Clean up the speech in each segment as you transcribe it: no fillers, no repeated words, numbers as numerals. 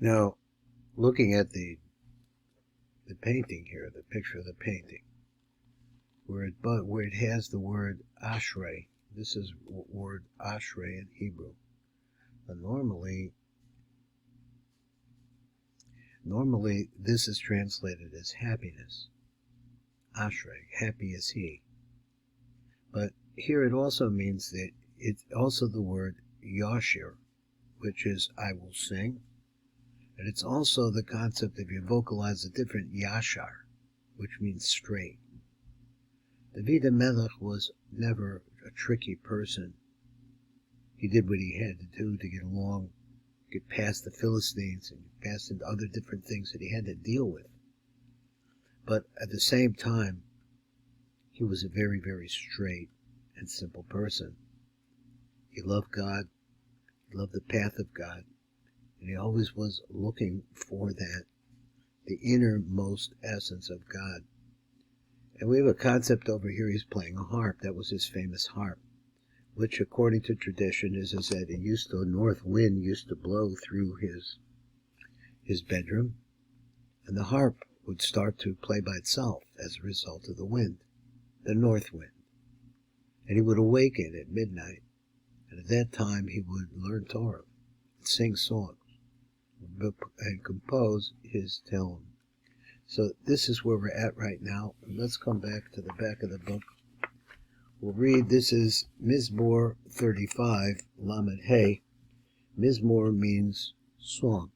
Now, looking at the painting here, the picture of the painting, where it has the word Ashrei, this is word Ashrei in Hebrew. Normally this is translated as happiness. Ashrei, happy is he. But here it also means that it's also the word Yashir, which is I will sing. And it's also the concept of you vocalize a different Yashar, which means straight. David HaMelech was never a tricky person. He did what he had to do to get along, get past the Philistines, and past into other different things that he had to deal with. But at the same time, he was a very, very straight and simple person. He loved God. He loved the path of God. And he always was looking for that, the innermost essence of God. And we have a concept over here, he's playing a harp. That was his famous harp, which according to tradition is that a north wind used to blow through his bedroom, and the harp would start to play by itself as a result of the wind, the north wind. And he would awaken at midnight, and at that time he would learn Torah, and sing songs, and compose his Tehillim. So this is where we're at right now. And let's come back to the back of the book. We'll read, this is Mizmor 35, Lamed Hey. Mizmor means song.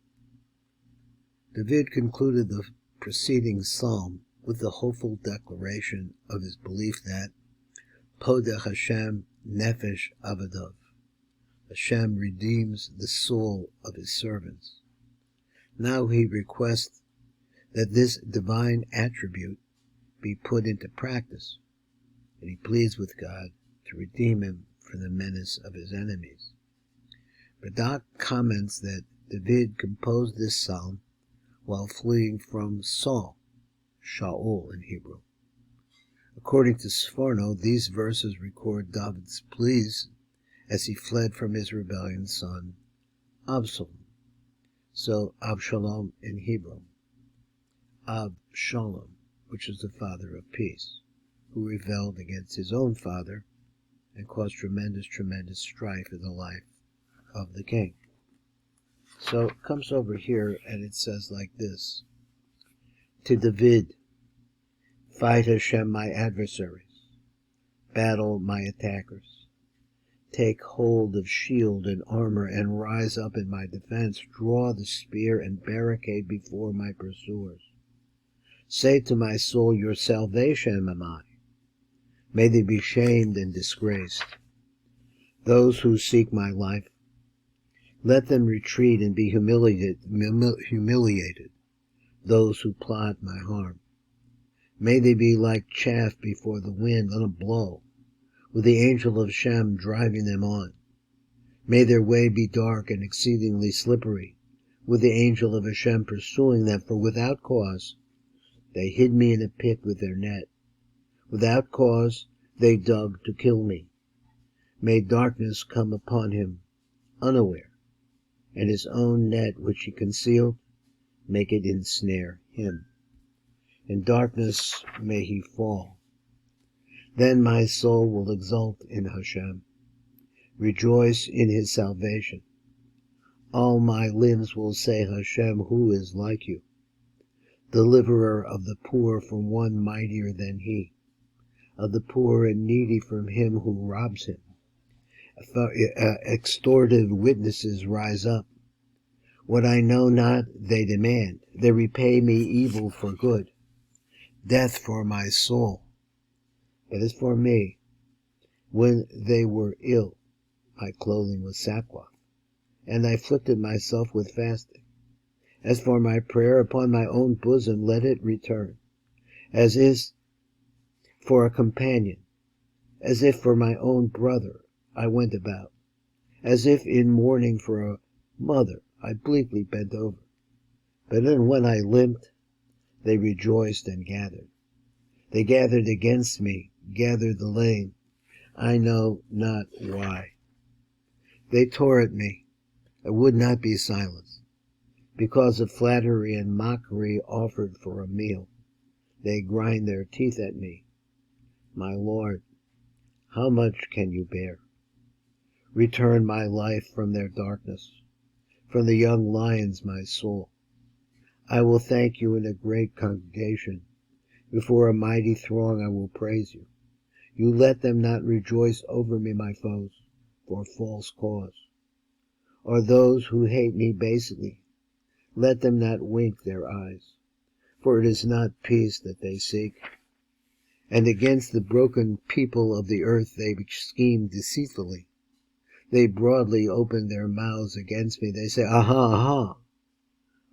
David concluded the preceding psalm with the hopeful declaration of his belief that Podeh Hashem Nefesh Avadav, Hashem redeems the soul of his servants. Now he requests that this divine attribute be put into practice, and he pleads with God to redeem him from the menace of his enemies. Radak comments that David composed this psalm while fleeing from Saul, Shaul in Hebrew. According to Sforno, these verses record David's pleas as he fled from his rebellion son, Absalom. So Avshalom in Hebrew. Avshalom, which is the father of peace, who rebelled against his own father and caused tremendous strife in the life of the king. So it comes over here and it says like this: to David, fight Hashem my adversaries, battle my attackers, take hold of shield and armor and rise up in my defense, draw the spear and barricade before my pursuers. Say to my soul, your salvation am I. May they be shamed and disgraced. Those who seek my life, let them retreat and be humiliated. Those who plot my harm, may they be like chaff before the wind, let them blow, with the angel of Shem driving them on. May their way be dark and exceedingly slippery, with the angel of Hashem pursuing them, for without cause they hid me in a pit with their net. Without cause they dug to kill me. May darkness come upon him unaware, and his own net which he concealed, make it ensnare him. In darkness may he fall. Then my soul will exult in Hashem, rejoice in his salvation. All my limbs will say, Hashem, who is like you? Deliverer of the poor from one mightier than he, of the poor and needy from him who robs him. Extorted witnesses rise up. What I know not, they demand. They repay me evil for good, death for my soul. But as for me, when they were ill, my clothing was sackcloth, and I afflicted myself with fasting. As for my prayer upon my own bosom, let it return, as is for a companion, as if for my own brother I went about, as if in mourning for a mother I bleakly bent over. But then when I limped, they rejoiced and gathered. They gathered against me, gathered the lame, I know not why. They tore at me, I would not be silenced. Because of flattery and mockery offered for a meal, they grind their teeth at me. My Lord, how much can you bear? Return my life from their darkness, from the young lions my soul. I will thank you in a great congregation. Before a mighty throng I will praise you. You let them not rejoice over me, my foes, for false cause. Or those who hate me basely, let them not wink their eyes, for it is not peace that they seek. And against the broken people of the earth they scheme deceitfully. They broadly open their mouths against me. They say, aha, aha,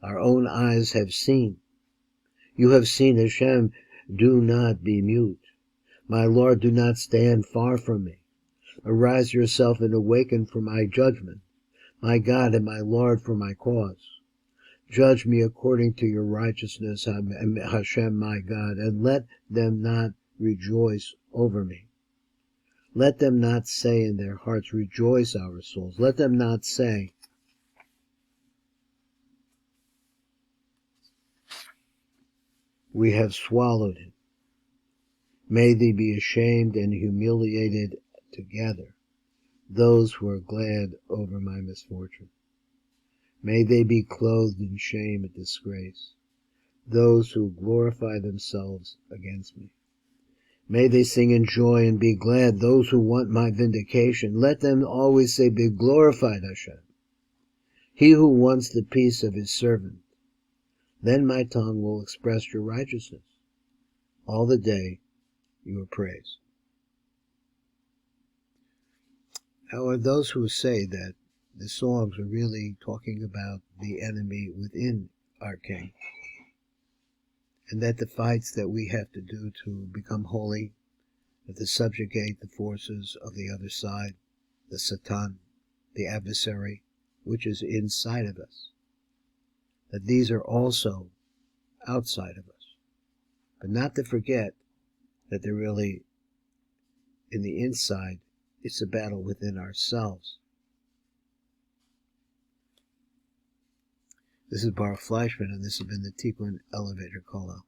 our own eyes have seen. You have seen, Hashem, do not be mute. My Lord, do not stand far from me. Arise yourself and awaken for my judgment, my God and my Lord, for my cause. Judge me according to your righteousness, Hashem, my God, and let them not rejoice over me. Let them not say in their hearts, rejoice our souls. Let them not say, we have swallowed him. May they be ashamed and humiliated together, those who are glad over my misfortune. May they be clothed in shame and disgrace, those who glorify themselves against me. May they sing in joy and be glad, those who want my vindication. Let them always say, be glorified, Hashem, he who wants the peace of his servant. Then my tongue will express your righteousness. All the day your praise. However, those who say that the songs are really talking about the enemy within our king, and that the fights that we have to do to become holy, and to subjugate the forces of the other side, the Satan, the adversary, which is inside of us, that these are also outside of us. But not to forget that they're really in the inside. It's a battle within ourselves. This is Baruch Fleischman, and this has been the Tikkun Elevator Kollel.